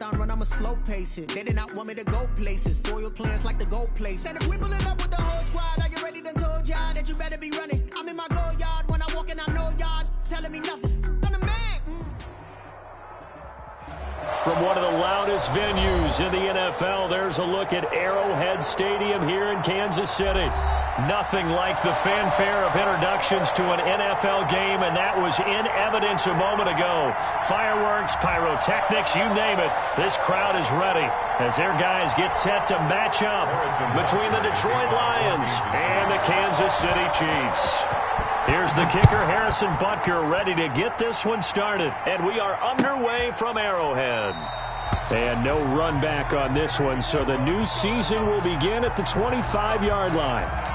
marathon run, I'ma slow pace it. They did not want me to go places. Foil plans like the gold place. And if we pull it up with the whole squad, are you ready? Done told y'all that you better be running. I'm in my go yard when I walk in, I know y'all telling me nothing. I'm the man. From one of the loudest venues in the NFL, there's a look at Arrowhead Stadium here in Kansas City. Nothing like the fanfare of introductions to an NFL game, and that was in evidence a moment ago. Fireworks, pyrotechnics, you name it. This crowd is ready as their guys get set to match up between the Detroit Lions and the Kansas City Chiefs. Here's the kicker, Harrison Butker, ready to get this one started. And we are underway from Arrowhead. And no run back on this one, so the new season will begin at the 25-yard line.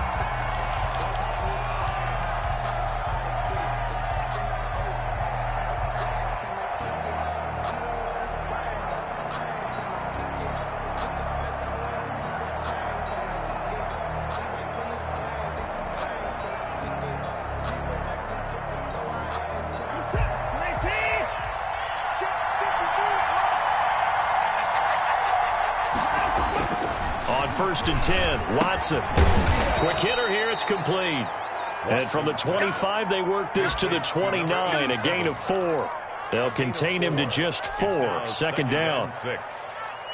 First and 10, Watson. Quick hitter here, it's complete. And from the 25, they work this to the 29, a gain of 4. They'll contain him to just 4, second down. 6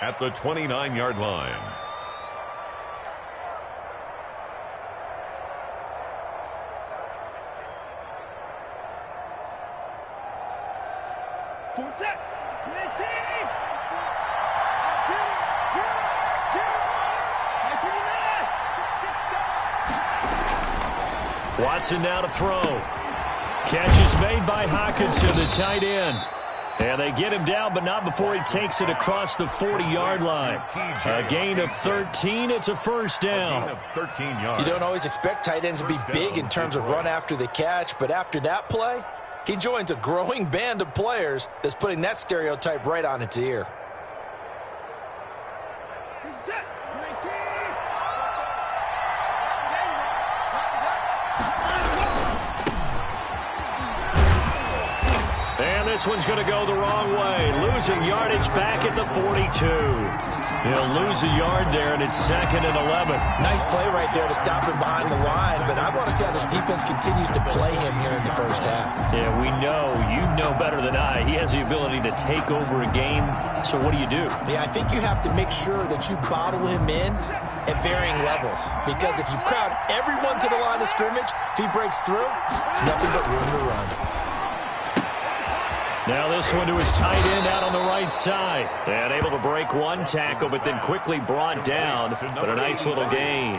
at the 29-yard line. Watson now to throw. Catch is made by Hockenson, the tight end. And they get him down, but not before he takes it across the 40-yard line. A gain of 13. It's a first down. You don't always expect tight ends to be big in terms of run after the catch, but after that play, he joins a growing band of players that's putting that stereotype right on its ear. And this one's going to go the wrong way. Losing yardage back at the 42. He'll lose a yard there, and it's second and 11. Nice play right there to stop him behind the line, but I want to see how this defense continues to play him here in the first half. Yeah, we know. You know better than I. He has the ability to take over a game, so what do you do? Yeah, I think you have to make sure that you bottle him in at varying levels, because if you crowd everyone to the line of scrimmage, if he breaks through, it's nothing but room to run. Now this one to his tight end out on the right side. And able to break one tackle, but then quickly brought down. But a nice little gain.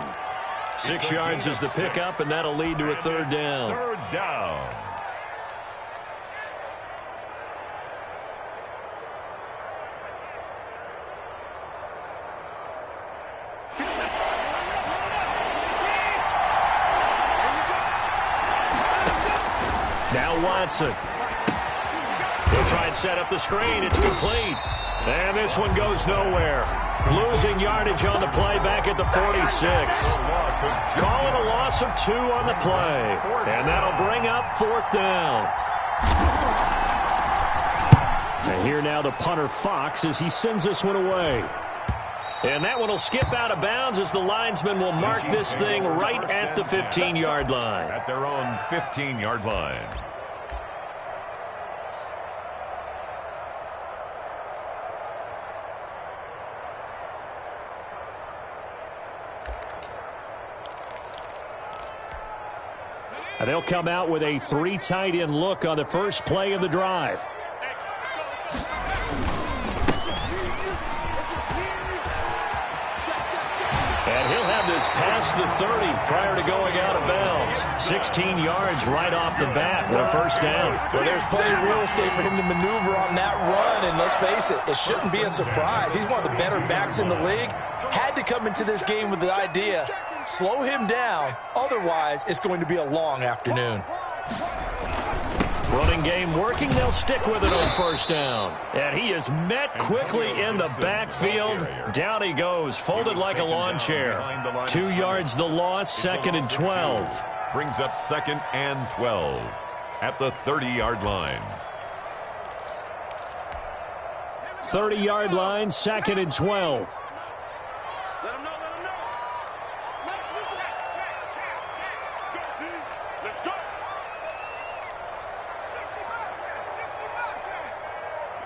6 yards is the pickup, and that'll lead to a third down. Third down. Now Watson. He'll try and set up the screen. It's complete. And this one goes nowhere. Losing yardage on the play back at the 46. Calling a loss of 2 on the play. And that'll bring up fourth down. And here now the punter Fox as he sends this one away. And that one will skip out of bounds as the linesman will mark this thing right at the 15-yard line. At their own 15-yard line. And they'll come out with a 3 tight end look on the first play of the drive. And he'll have this past the 30 prior to going out of bounds. 16 yards right off the bat. What a first down. Well, there's plenty of real estate for him to maneuver on that run. And let's face it, it shouldn't be a surprise. He's one of the better backs in the league. Had to come into this game with the idea, slow him down. Otherwise, it's going to be a long afternoon. Running game working. They'll stick with it on first down. And he is met quickly in the backfield. Down he goes, folded like a lawn chair. 2 yards the loss, second and 12. Brings up second and 12 at the 30-yard line. 30-yard line, 2nd and 12. Let him know. Let's go.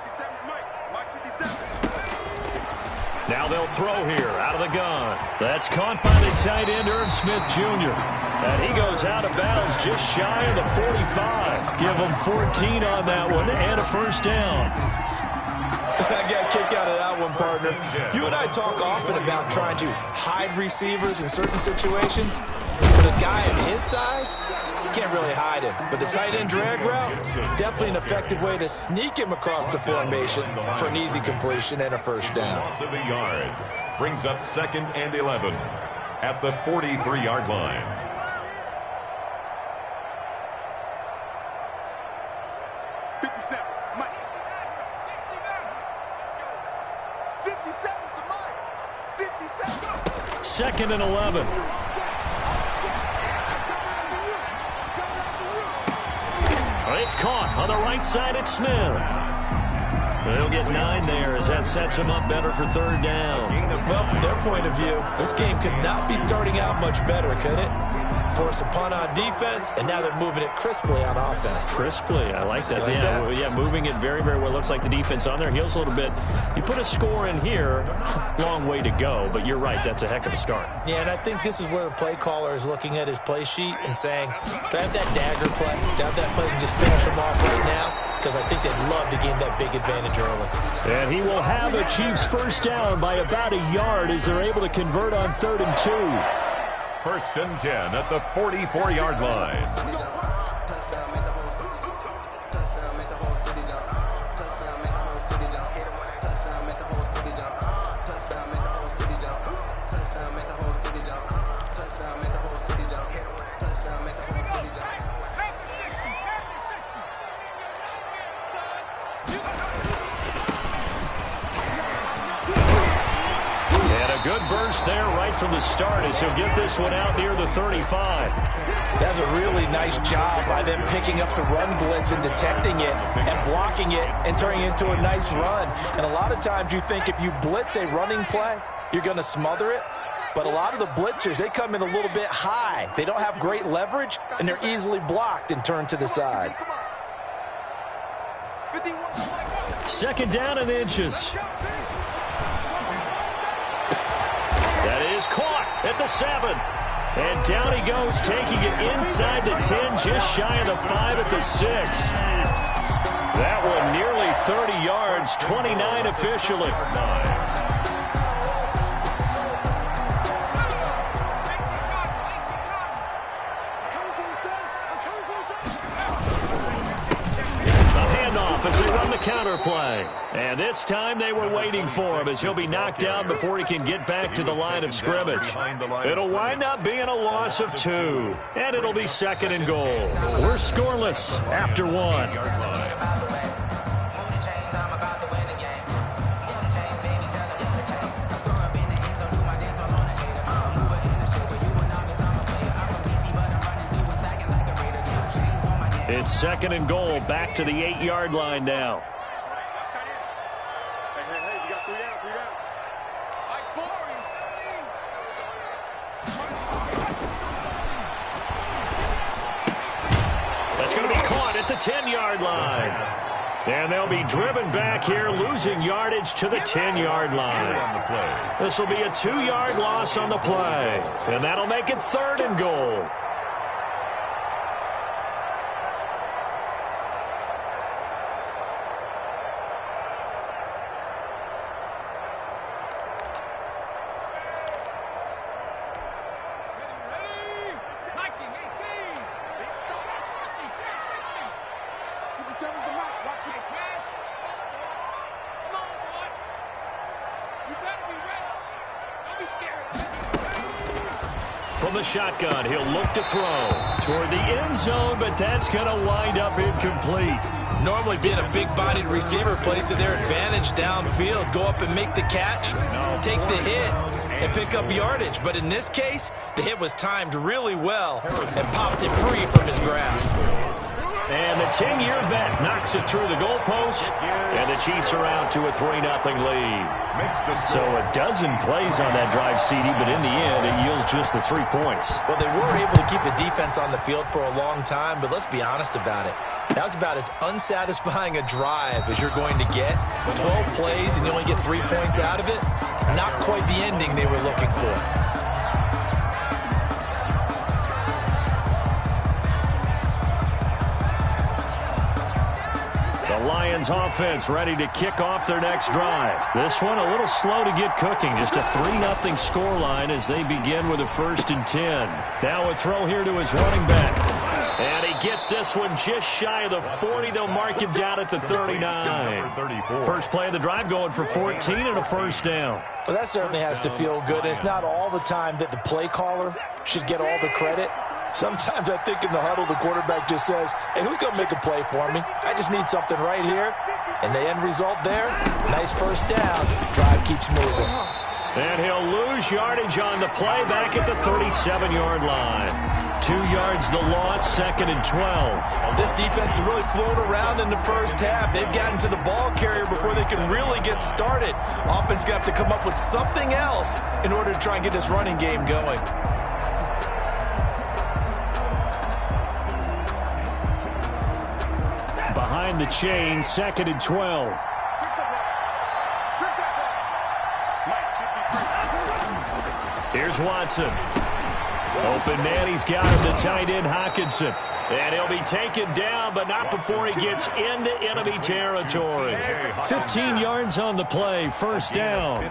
57, Mike 57. Now they'll throw here out of the gun. That's caught by the tight end, Irv Smith Jr. And he goes out of bounds just shy of the 45. Give him 14 on that one and a first down. I got a kick out of that one, partner. You and I talk often about trying to hide receivers in certain situations. But a guy of his size, you can't really hide him. But the tight end drag route, definitely an effective way to sneak him across the formation for an easy completion and a first down. Loss of a yard brings up 2nd and 11 at the 43-yard line. Second and 11. It's caught on the right side at Smith. They'll get 9 there as that sets him up better for 3rd down. Well, from their point of view, this game could not be starting out much better, could it? Force a punt on defense, and now they're moving it crisply on offense. Crisply, I like that. Yeah, moving it very, very well. Looks like the defense on their heels a little bit. You put a score in here, long way to go, but you're right, that's a heck of a start. Yeah, and I think this is where the play caller is looking at his play sheet and saying, do I have that dagger play? Do I have that play and just finish them off right now? Because I think they'd love to gain that big advantage early. And he will have a Chiefs first down by about a yard as they're able to convert on 3rd and 2. 1st and 10 at the 44-yard line. Good burst there right from the start as he'll get this one out near the 35. That's a really nice job by them picking up the run blitz and detecting it and blocking it and turning it into a nice run. And a lot of times you think if you blitz a running play, you're going to smother it. But a lot of the blitzers, they come in a little bit high. They don't have great leverage, and they're easily blocked and turned to the side. 2nd down and inches. That is caught at the 7. And down he goes, taking it inside the 10, just shy of the 5 at the 6. That one nearly 30 yards, 29 officially. As they run the counter play. And this time they were waiting for him as he'll be knocked down before he can get back to the line of scrimmage. It'll wind up being a loss of 2. And it'll be 2nd and goal. We're scoreless after 1. It's 2nd and goal, back to the 8-yard line now. That's going to be caught at the 10-yard line. And they'll be driven back here, losing yardage to the 10-yard line. This will be a 2-yard loss on the play. And that'll make it 3rd and goal. From the shotgun, he'll look to throw toward the end zone, but that's going to wind up incomplete. Normally being a big-bodied receiver plays to their advantage downfield. Go up and make the catch, take the hit, and pick up yardage. But in this case, the hit was timed really well and popped it free from his grasp. And the 10-year vet knocks it through the goalpost, and the Chiefs are out to a 3-0 lead. So a dozen plays on that drive, CD, but in the end, it yields just the 3 points. Well, they were able to keep the defense on the field for a long time, but let's be honest about it. That was about as unsatisfying a drive as you're going to get. 12 plays, and you only get 3 points out of it. Not quite the ending they were looking for. The Lions offense ready to kick off their next drive. This one a little slow to get cooking. Just a 3-0 scoreline as they begin with a 1st and 10. Now a throw here to his running back. And he gets this one just shy of the 40. They'll mark him down at the 39. First play of the drive going for 14 and a 1st down. Well, that certainly has to feel good. It's not all the time that the play caller should get all the credit. Sometimes I think in the huddle, the quarterback just says, hey, who's going to make a play for me? I just need something right here. And the end result there, nice 1st down. Drive keeps moving. And he'll lose yardage on the play back at the 37-yard line. 2 yards the loss, 2nd and 12. This defense has really flown around in the first half. They've gotten to the ball carrier before they can really get started. Offense going to have to come up with something else in order to try and get this running game going. Behind the chain, 2nd and 12. Here's Watson. Open man, he's got him, the tight end, Hockenson. And he'll be taken down, but not before he gets into enemy territory. 15 yards on the play, 1st down.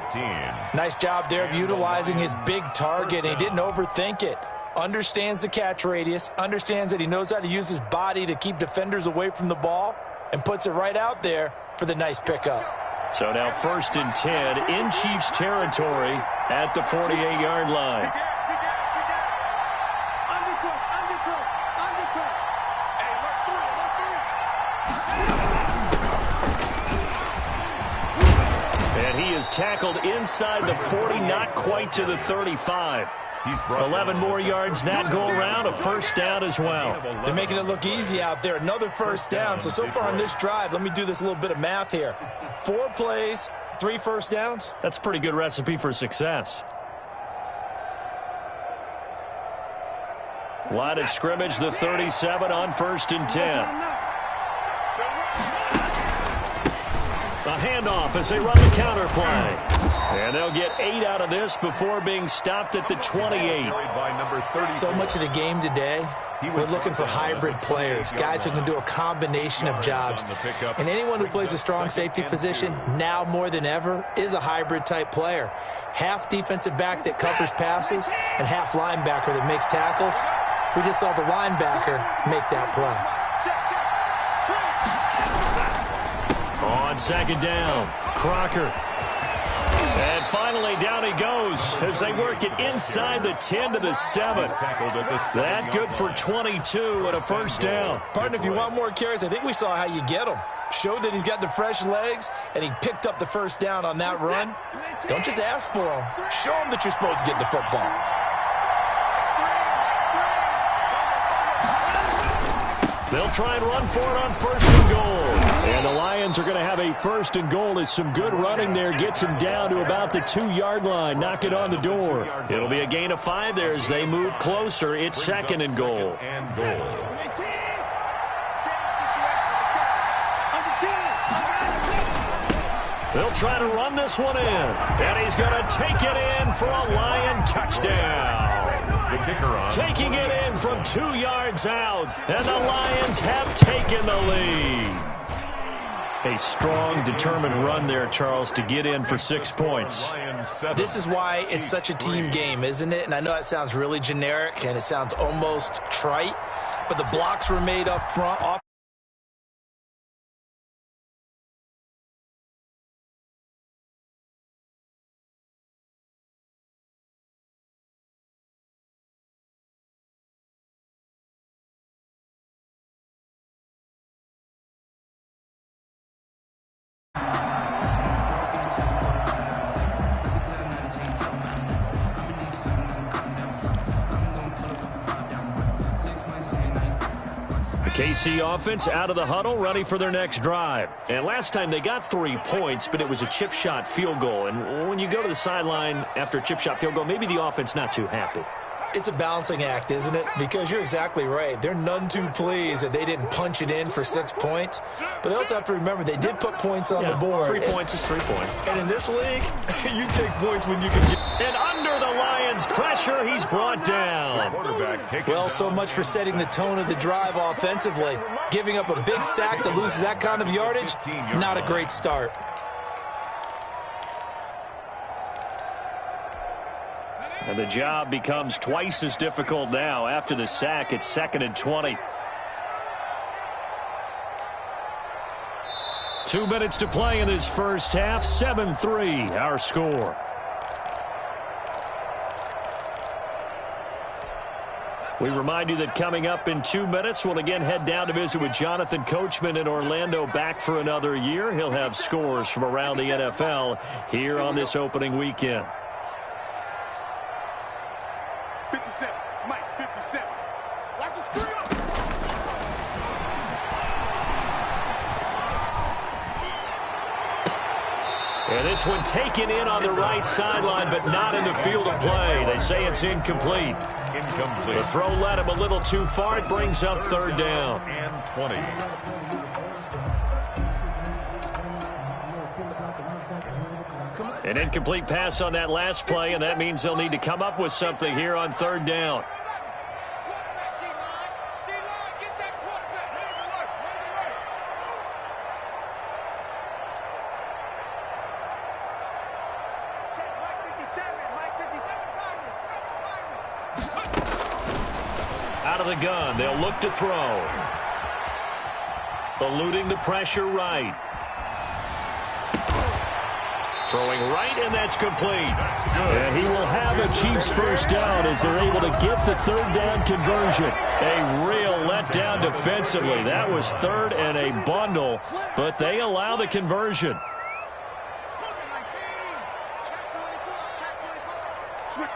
Nice job there of utilizing his big target. He didn't overthink it. Understands the catch radius, understands that he knows how to use his body to keep defenders away from the ball, and puts it right out there for the nice pickup. So now 1st and 10 in Chiefs territory at the 48-yard line. And he is tackled inside the 40, not quite to the 35. 11 more yards that go around, a 1st down as well. They're making it look easy out there. Another 1st down. So far on this drive, let me do this little bit of math here. 4 plays, 3 1st downs. That's a pretty good recipe for success. Line of scrimmage, the 37 on 1st and 10. A handoff as they run the counter play. And they'll get 8 out of this before being stopped at the 28. So much of the game today, we're looking for hybrid players, guys who can do a combination of jobs. And anyone who plays a strong safety position, now more than ever, is a hybrid-type player. Half defensive back that covers passes and half linebacker that makes tackles. We just saw the linebacker make that play. On 2nd down, Crocker. And finally, down he goes as they work it inside the 10 to the 7. That good for 22 and a 1st down. Partner, if you want more carries, I think we saw how you get him. Showed that he's got the fresh legs, and he picked up the 1st down on that run. Don't just ask for him. Show him that you're supposed to get the football. They'll try and run for it on 1st and goal. And the Lions are going to have a 1st and goal as some good running there gets him down to about the 2-yard line. Knock it on the door. It'll be a gain of 5 there as they move closer. It's 2nd and goal. They'll try to run this one in. And he's going to take it in for a Lion touchdown. The kicker on. Taking it in from 2 yards out. And the Lions have taken the lead. A strong, determined run there, Charles, to get in for 6 points. This is why it's such a team game, isn't it? And I know that sounds really generic and it sounds almost trite, but the blocks were made up front. KC offense out of the huddle, ready for their next drive. And last time they got 3 points, but it was a chip shot field goal. And when you go to the sideline after a chip shot field goal, maybe the offense not too happy. It's a balancing act, isn't it? Because you're exactly right. They're none too pleased that they didn't punch it in for 6 points. But they also have to remember they did put points on the board. 3 points is 3 points. And in this league, you take points when you can get... And under the Lions' pressure, he's brought down. Well, so much for setting the tone of the drive offensively. Giving up a big sack that loses that kind of yardage, not a great start. And the job becomes twice as difficult now. After the sack, it's 2nd and 20. 2 minutes to play in this first half. 7-3, our score. We remind you that coming up in 2 minutes, we'll again head down to visit with Jonathan Coachman in Orlando, back for another year. He'll have scores from around the NFL here on this opening weekend. 57, Mike, 57. Watch the screen up. And this one taken in on the right sideline, but not in the field of play. They say it's incomplete. The throw led him a little too far. It brings up 3rd down. And 20. An incomplete pass on that last play, and that means they'll need to come up with something here on 3rd down. Out of the gun, they'll look to throw. Eluding the pressure right. Throwing right, and that's complete. And he will have a Chiefs first down as they're able to get the 3rd down conversion. A real letdown defensively. That was 3rd and a bundle, but they allow the conversion. Switch it.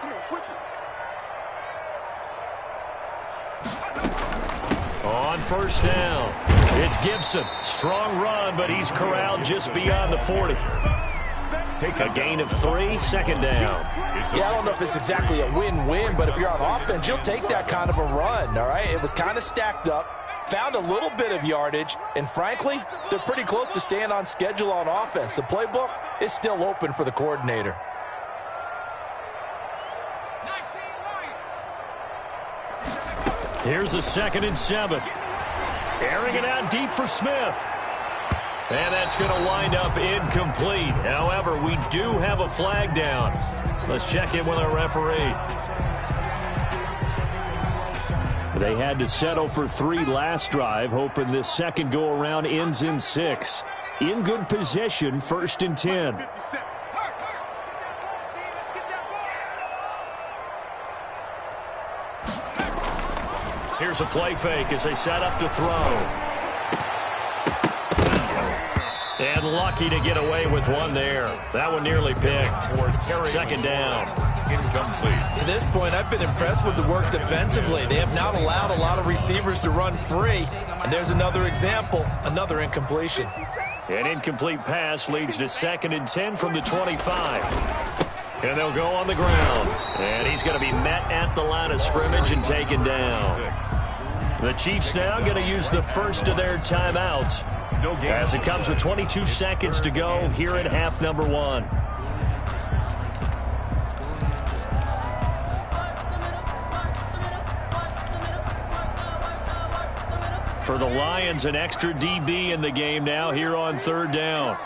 Come on, switch it. On 1st down, it's Gibson. Strong run, but he's corralled just beyond the 40. A gain of 3, 2nd down. Yeah, I don't know if it's exactly a win-win, but if you're on offense, you'll take that kind of a run, all right? It was kind of stacked up, found a little bit of yardage, and frankly, they're pretty close to staying on schedule on offense. The playbook is still open for the coordinator. Here's a 2nd and 7. Airing it out deep for Smith. And that's going to wind up incomplete. However, we do have a flag down. Let's check in with our referee. They had to settle for 3 last drive, hoping this second go-around ends in 6. In good position, 1st and 10. Here's a play fake as they set up to throw. And lucky to get away with one there. That one nearly picked. 2nd down. Incomplete. To this point, I've been impressed with the work defensively. They have not allowed a lot of receivers to run free. And there's another example, another incompletion. An incomplete pass leads to 2nd and 10 from the 25. And they'll go on the ground. And he's going to be met at the line of scrimmage and taken down. The Chiefs now going to use the first of their timeouts as it comes with 22 seconds to go here at half number 1. For the Lions, an extra DB in the game now here on 3rd down.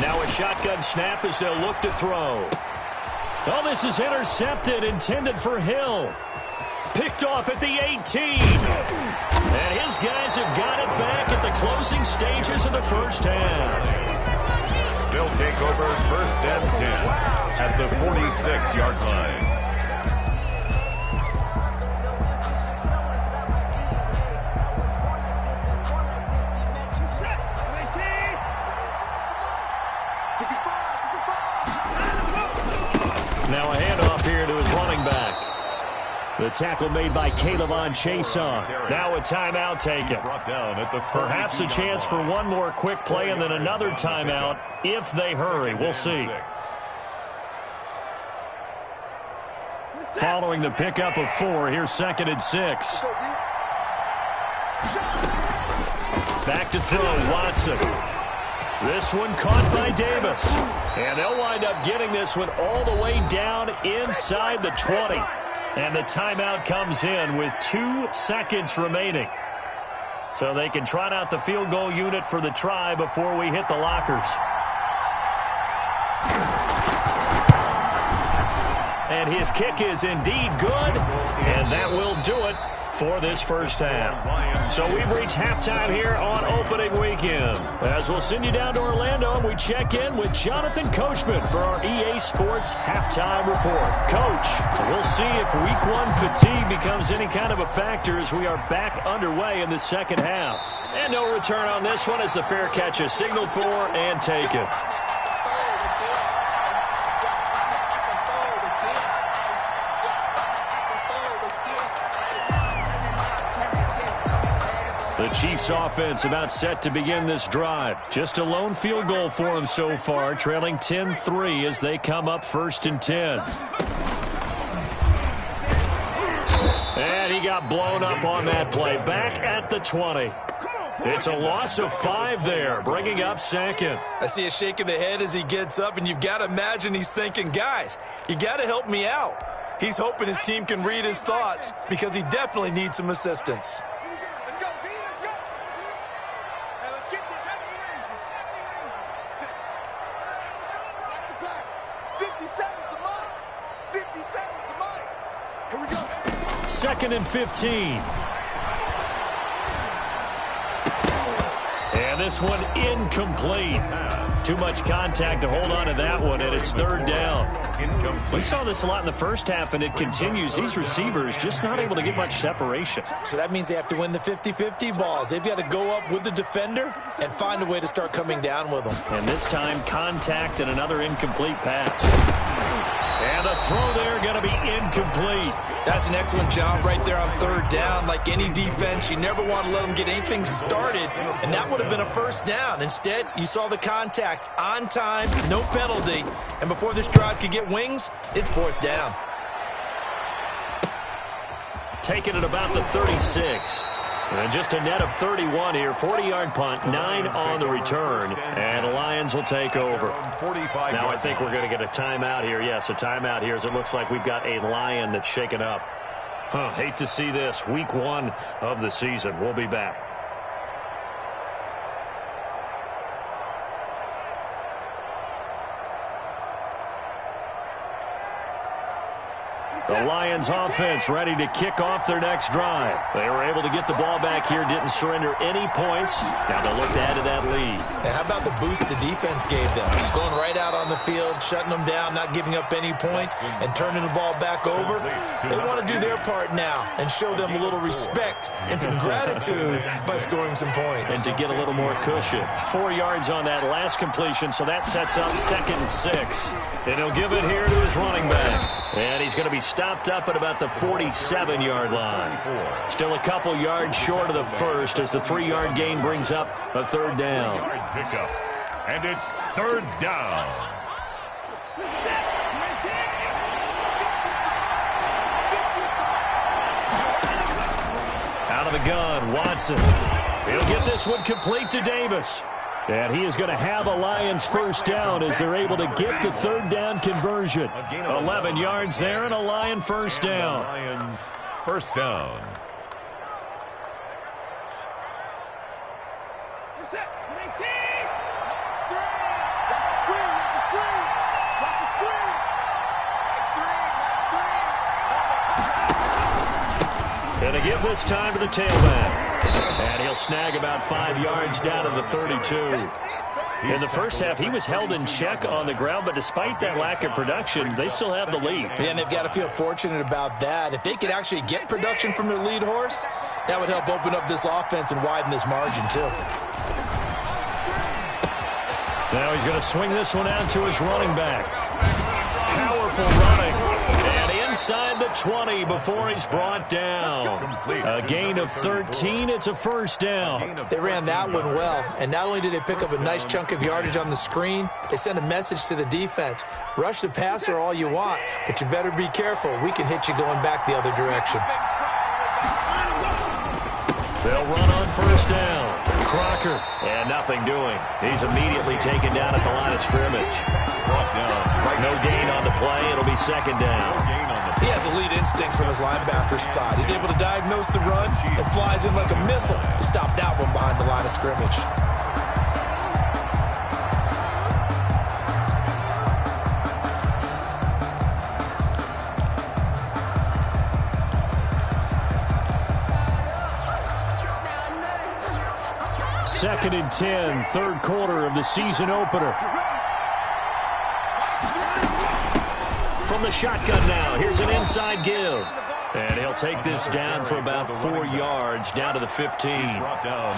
Now a shotgun snap as they'll look to throw. Oh, this is intercepted, intended for Hill. Picked off at the 18. And his guys have got it back at the closing stages of the first half. They'll take over 1st and 10 at the 46-yard line. The tackle made by Caleb Chason. Now a timeout taken. Perhaps a chance for one more quick play and then another timeout if they hurry. We'll see. Following the pickup of 4, here's 2nd and 6. Back to throw, Watson. This one caught by Davis. And they'll wind up getting this one all the way down inside the 20. And the timeout comes in with 2 seconds remaining. So they can trot out the field goal unit for the try before we hit the lockers. And his kick is indeed good. And that will do it for this first half. So we've reached halftime here on opening weekend. As we'll send you down to Orlando, we check in with Jonathan Coachman for our EA Sports Halftime Report. Coach, we'll see if Week 1 fatigue becomes any kind of a factor as we are back underway in the second half. And no return on this one as the fair catch is signaled for and taken. The Chiefs offense about set to begin this drive. Just a lone field goal for them so far, trailing 10-3 as they come up 1st and 10. And he got blown up on that play. Back at the 20. It's a loss of 5 there, bringing up 2nd. I see a shake of the head as he gets up, and you've got to imagine he's thinking, guys, you got to help me out. He's hoping his team can read his thoughts because he definitely needs some assistance. Second and 15. And this one incomplete. Too much contact to hold on to that one, and it's 3rd down. We saw this a lot in the first half, and it continues. These receivers just not able to get much separation. So that means they have to win the 50-50 balls. They've got to go up with the defender and find a way to start coming down with them. And this time, contact and another incomplete pass. And the throw there going to be incomplete. That's an excellent job right there on 3rd down. Like any defense, you never want to let them get anything started, and that would have been a 1st down. Instead, you saw the contact on time, no penalty, and before this drive could get wings, it's 4th down. Taking it about the 36. And just a net of 31 here. 40-yard punt, 9 on the return. And the Lions will take over. Now I think we're going to get a timeout here. Yes, a timeout here as it looks like we've got a Lion that's shaken up. Hate to see this. Week 1 of the season. We'll be back. The Lions offense ready to kick off their next drive. They were able to get the ball back here, didn't surrender any points. Now they'll look to add to that lead. And how about the boost the defense gave them? Going right out on the field, shutting them down, not giving up any points, and turning the ball back over. They want to do their part now and show them a little respect and some gratitude by scoring some points. And to get a little more cushion. 4 yards on that last completion, so that sets up 2nd and 6. And he'll give it here to his running back. And he's going to be stopped up at about the 47-yard line. Still a couple yards short of the first as the 3-yard gain brings up a 3rd down. And it's 3rd down. Out of the gun, Watson. He'll get this one complete to Davis. And he is going to have a Lions 1st down as they're able to get the 3rd down conversion. 11 yards there and a Lion 1st down. Lions 1st down. Going to give this time to the tailback. And he'll snag about 5 yards down to the 32. In the first half, he was held in check on the ground, but despite that lack of production, they still have the lead. And they've got to feel fortunate about that. If they could actually get production from their lead horse, that would help open up this offense and widen this margin, too. Now he's going to swing this one out to his running back. Powerful running. And inside the 20 before he's brought down. A gain of 13. It's a first down. They ran that one well, and not only did they pick up a nice chunk of yardage on the screen, they sent a message to the defense. Rush the passer all you want, but you better be careful. We can hit you going back the other direction. They'll run on first down. Crocker, and nothing doing. He's immediately taken down at the line of scrimmage. No gain on the play. It'll be second down. He has elite instincts from his linebacker spot. He's able to diagnose the run and flies in like a missile to stop that one behind the line of scrimmage. Second and 10, third quarter of the season opener. From the shotgun now, here's an inside give. And he'll take this down for about 4 yards, down to the 15.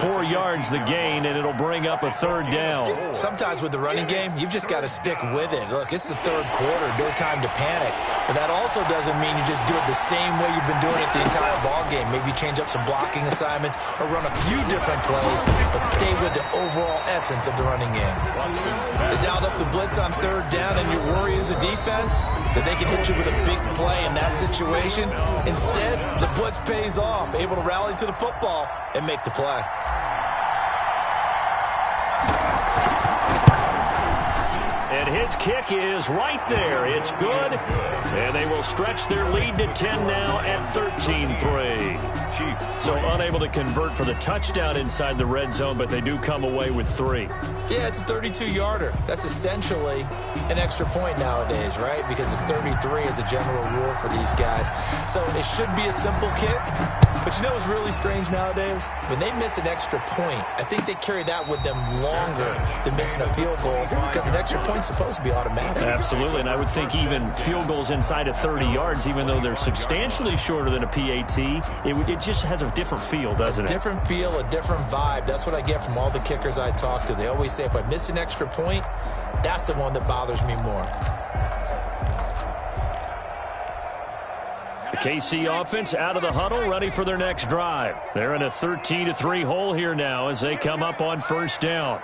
4 yards the gain, and it'll bring up a third down. Sometimes with the running game, you've just got to stick with it. Look, it's the third quarter, no time to panic. But that also doesn't mean you just do it the same way you've been doing it the entire ball game. Maybe change up some blocking assignments or run a few different plays, but stay with the overall essence of the running game. They dialed up the blitz on third down, and your worry as a defense that they can hit you with a big play in that situation. Instead, the blitz pays off, able to rally to the football and make the play. And his kick is right there. It's good. And they will stretch their lead to 10 now at 13-3. So unable to convert for the touchdown inside the red zone, but they do come away with 3. Yeah, it's a 32-yarder. That's essentially an extra point nowadays, right? Because it's 33 as a general rule for these guys. So it should be a simple kick. But you know what's really strange nowadays? When they miss an extra point, I think they carry that with them longer than missing a field goal because an extra point's supposed to be automatic. Absolutely, and I would think even field goals inside of 30 yards, even though they're substantially shorter than a PAT, it just has a different feel, doesn't it? A different feel, a different vibe. That's what I get from all the kickers I talk to. They always say if I miss an extra point, that's the one that bothers me more. The KC offense out of the huddle, ready for their next drive. They're in a 13-3 hole here now as they come up on first down.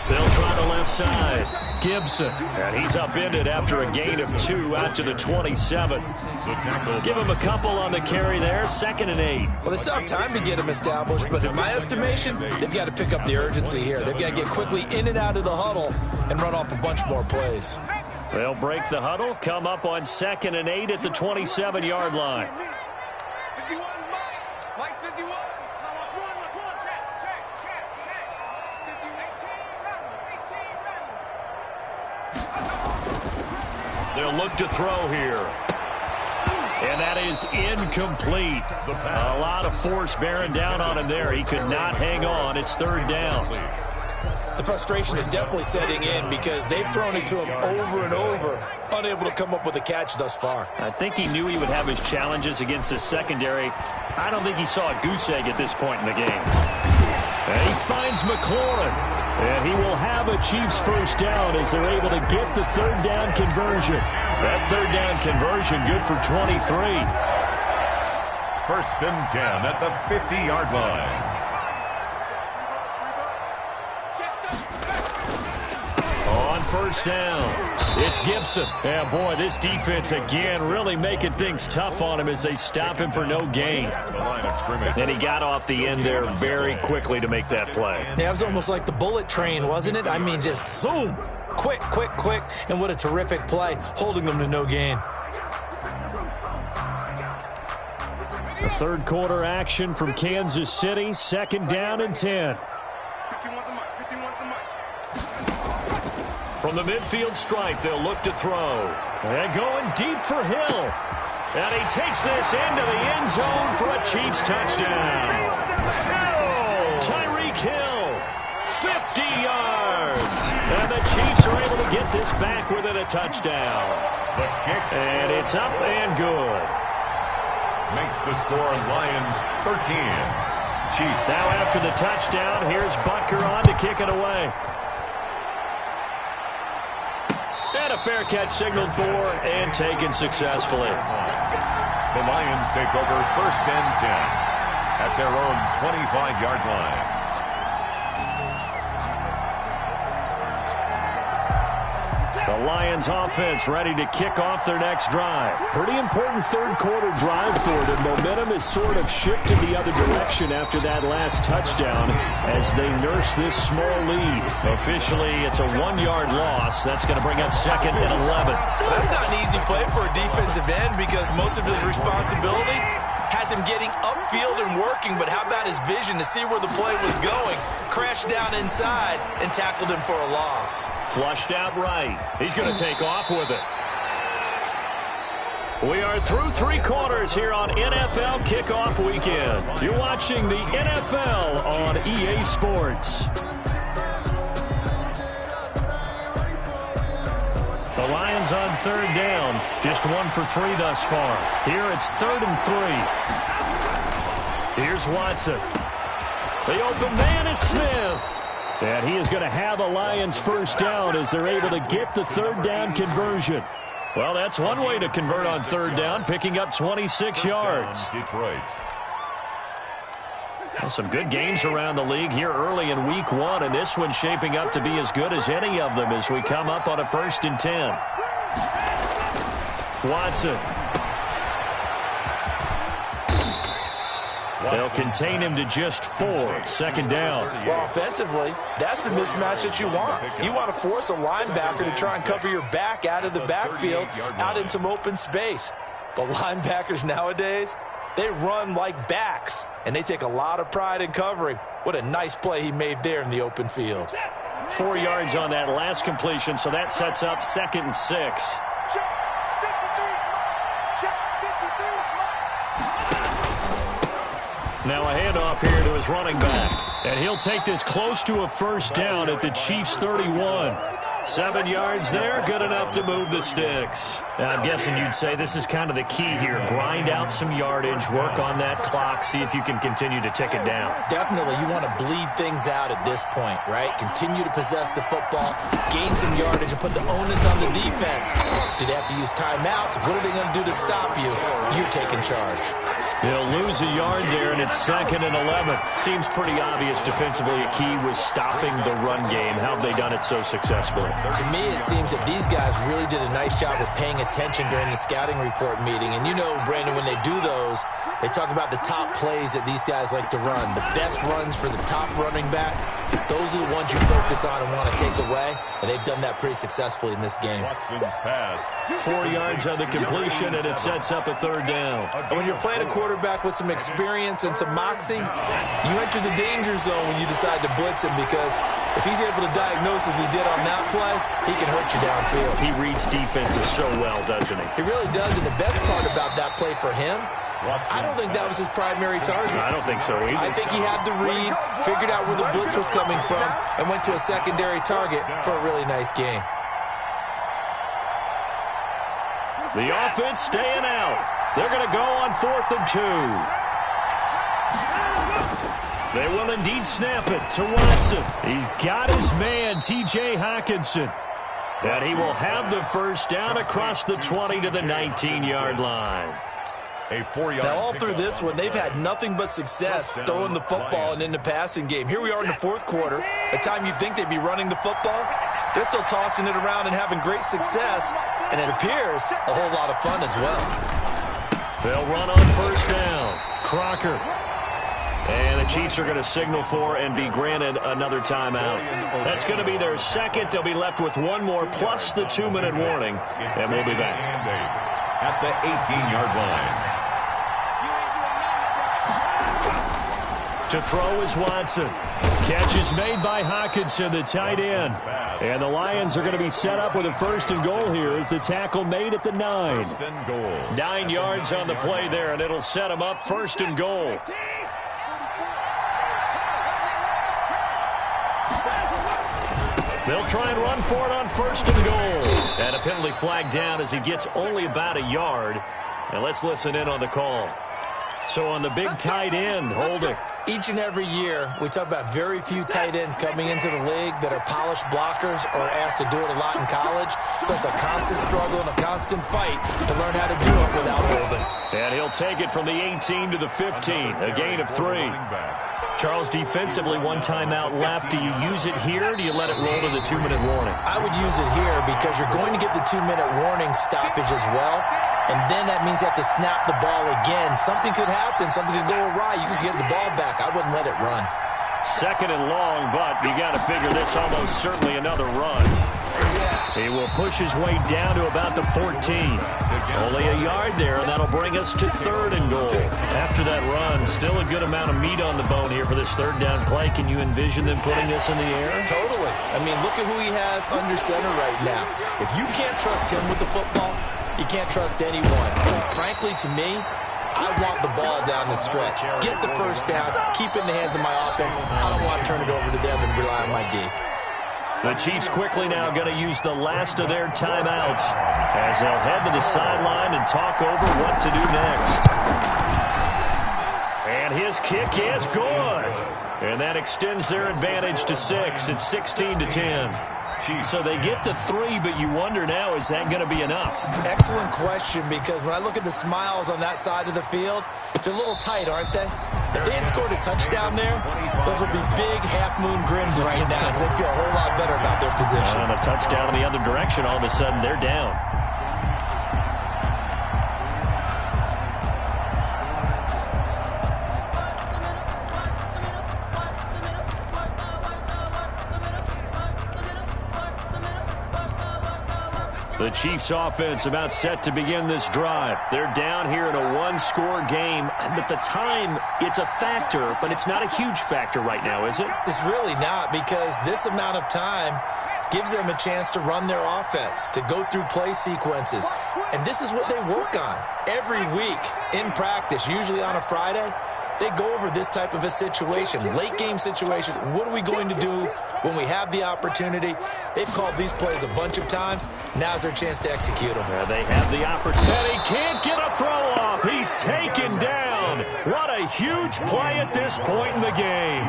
They'll try the left side. Gibson, and he's upended after a gain of 2 out to the 27. Give him a couple on the carry there, 2nd and 8. Well, they still have time to get him established, but in my estimation, they've got to pick up the urgency here. They've got to get quickly in and out of the huddle and run off a bunch more plays. They'll break the huddle, come up on 2nd and 8 at the 27-yard line. 51, Mike 51. Let's run. Check. 18, They'll look to throw here. And that is incomplete. A lot of force bearing down on him there. He could not hang on. It's third down. The frustration is definitely setting in because they've thrown it to him over and over, unable to come up with a catch thus far. I think he knew he would have his challenges against his secondary. I don't think he saw a goose egg at this point in the game. And he finds McLaurin. And he will have a Chiefs first down as they're able to get the third down conversion. That third down conversion good for 23. 1st and 10 at the 50-yard line. On first down, it's Gibson. And boy, this defense again really making things tough on him as they stop him for no gain. And he got off the end there very quickly to make that play. Yeah, it was almost like the bullet train, wasn't it? I mean, just zoom, quick, and what a terrific play, holding them to no gain. The third quarter action from Kansas City, 2nd down and 10. 51's the mic. From the midfield stripe, they'll look to throw. And going deep for Hill. And he takes this into the end zone for a Chiefs touchdown. Tyreek Hill, 50 yards. And the Chiefs are able to get this back within a touchdown. The kick. And it's up and good. Makes the score Lions 13. Chiefs. Now after the touchdown, here's Butker on to kick it away. And And a fair catch signaled for and taken successfully. The Lions take over 1st and 10 at their own 25-yard line. The Lions offense ready to kick off their next drive. Pretty important third quarter drive for them. Momentum has sort of shifted the other direction after that last touchdown as they nurse this small lead. Officially, it's a 1-yard loss. That's going to bring up 2nd and 11. That's not an easy play for a defensive end because most of his responsibility has him getting upfield and working, but how about his vision to see where the play was going? Crashed down inside and tackled him for a loss. Flushed out right. He's going to take off with it. We are through 3 quarters here on NFL Kickoff Weekend. You're watching the NFL on EA Sports. The Lions on 3rd down. Just 1 for 3 thus far. Here it's 3rd and 3. Here's Watson. The open man is Smith. And he is going to have a Lions first down as they're able to get the 3rd down conversion. Well, that's one way to convert on 3rd down, picking up 26 yards. Detroit. Well, some good games around the league here early in week 1, and this one's shaping up to be as good as any of them as we come up on a 1st and 10. Watson. They'll contain him to just 4. 2nd down. Well, offensively, that's the mismatch that you want. You want to force a linebacker to try and cover your back out of the backfield, out in some open space. But linebackers nowadays, they run like backs, and they take a lot of pride in covering. What a nice play he made there in the open field. 4 yards on that last completion, so that sets up 2nd and 6. Now a handoff here to his running back. And he'll take this close to a first down at the Chiefs' 31. 7 yards there, good enough to move the sticks. Now, I'm guessing you'd say this is kind of the key here. Grind out some yardage, work on that clock, see if you can continue to tick it down. Definitely, you want to bleed things out at this point, right? Continue to possess the football, gain some yardage, and put the onus on the defense. Do they have to use timeouts? What are they going to do to stop you? You're taking charge. They'll lose a yard there, and it's 2nd and 11. Seems pretty obvious defensively a key was stopping the run game. How have they done it so successfully? To me, it seems that these guys really did a nice job of paying attention during the scouting report meeting. And you know, Brandon, when they do those, they talk about the top plays that these guys like to run. The best runs for the top running back, those are the ones you focus on and want to take away. And they've done that pretty successfully in this game. Watson's pass. 4 yards on the completion, and it sets up a 3rd down. And when you're playing a quarterback with some experience and some moxie, you enter the danger zone when you decide to blitz him, because if he's able to diagnose as he did on that play, he can hurt you downfield. He reads defenses so well, doesn't he? He really does, and the best part about that play for him, I don't think that was his primary target. I don't think so either. I think he had the read, figured out where the blitz was coming from, and went to a secondary target for a really nice game. The offense staying out. They're going to go on 4th and 2. They will indeed snap it to Watson. He's got his man, T.J. Hockenson. And he will have the first down across the 20 to the 19-yard line. A 4-yard. Now, all through this one, they've had nothing but success throwing the football and in the passing game. Here we are in the 4th quarter. The time you'd think they'd be running the football, they're still tossing it around and having great success. And it appears a whole lot of fun as well. They'll run on first down. Crocker. And the Chiefs are going to signal for and be granted another timeout. That's going to be their 2nd. They'll be left with 1 more plus the 2-minute warning. And we'll be back. At the 18-yard line. To throw is Watson. Catch is made by Hockenson, the tight end. And the Lions are going to be set up with a 1st and goal here as the tackle made at the 9. 9 yards on the play there, and it'll set them up 1st and goal. They'll try and run for it on 1st and goal. And a penalty flag down as he gets only about a yard. And let's listen in on the call. So on the big tight end, holding. Each and every year, we talk about very few tight ends coming into the league that are polished blockers or asked to do it a lot in college. So it's a constant struggle and a constant fight to learn how to do it without holding. And he'll take it from the 18 to the 15, a gain of 3. Charles, defensively, 1 timeout left. Do you use it here, or do you let it roll to the 2-minute warning? I would use it here because you're going to get the 2-minute warning stoppage as well. And then that means you have to snap the ball again. Something could happen. Something could go awry. You could get the ball back. I wouldn't let it run. 2nd and long, but you got to figure this almost certainly another run. He will push his way down to about the 14. Only a yard there, and that'll bring us to 3rd and goal. After that run, still a good amount of meat on the bone here for this 3rd down play. Can you envision them putting this in the air? Totally. I mean, look at who he has under center right now. If you can't trust him with the football, you can't trust anyone. Frankly, to me, I want the ball down the stretch. Get the 1st down, keep it in the hands of my offense. I don't want to turn it over to them and rely on my D. The Chiefs quickly now going to use the last of their timeouts as they'll head to the sideline and talk over what to do next. And his kick is good. And that extends their advantage to 6. It's 16 to 10. So they get to 3, but you wonder now, is that going to be enough? Excellent question, because when I look at the smiles on that side of the field, they're a little tight, aren't they? If they had scored a touchdown there, those would be big half-moon grins right now because they'd feel a whole lot better about their position. And a touchdown in the other direction, all of a sudden they're down. The Chiefs offense about set to begin this drive. They're down here in a 1-score game. But the time, it's a factor, but it's not a huge factor right now, is it? It's really not, because this amount of time gives them a chance to run their offense, to go through play sequences. And this is what they work on every week in practice, usually on a Friday. They go over this type of a situation, late-game situation. What are we going to do when we have the opportunity? They've called these plays a bunch of times. Now's their chance to execute them. Yeah, they have the opportunity. And he can't get a throw off. He's taken down. What a huge play at this point in the game.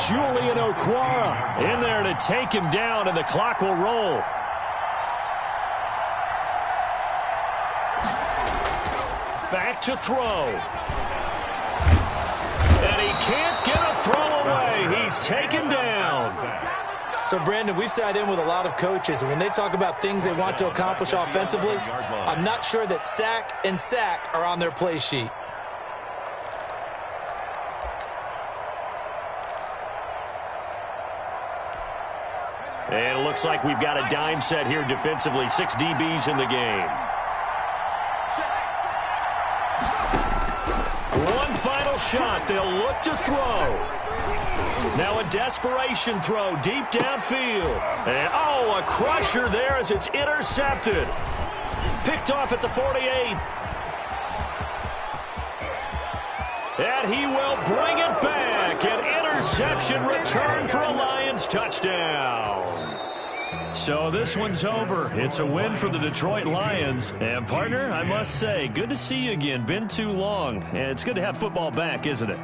Julian Okwara in there to take him down, and the clock will roll. Back to throw. And he can't get a throw away. He's taken down. So, Brandon, we sat in with a lot of coaches, and when they talk about things they want to accomplish offensively, I'm not sure that sack and sack are on their play sheet. And it looks like we've got a dime set here defensively. 6 DBs in the game. One final shot. They'll look to throw. Now a desperation throw deep downfield. And, oh, a crusher there as it's intercepted. Picked off at the 48. And he will bring it back. An interception return for a Lions touchdown. So this one's over. It's a win for the Detroit Lions. And, partner, I must say, good to see you again. Been too long. And it's good to have football back, isn't it?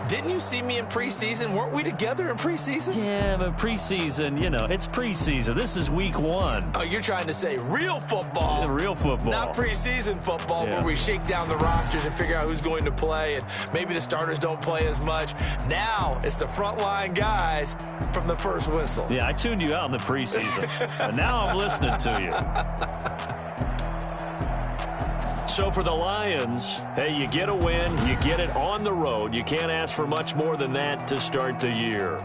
Didn't you see me in preseason? Weren't we together in preseason? Yeah, but preseason, you know, it's preseason. This is week 1. Oh, you're trying to say real football. Yeah, real football. Not preseason football, where we shake down the rosters and figure out who's going to play, and maybe the starters don't play as much. Now it's the frontline guys from the first whistle. Yeah, I tuned you out in the preseason. But now I'm listening to you. So for the Lions, hey, you get a win, you get it on the road. You can't ask for much more than that to start the year.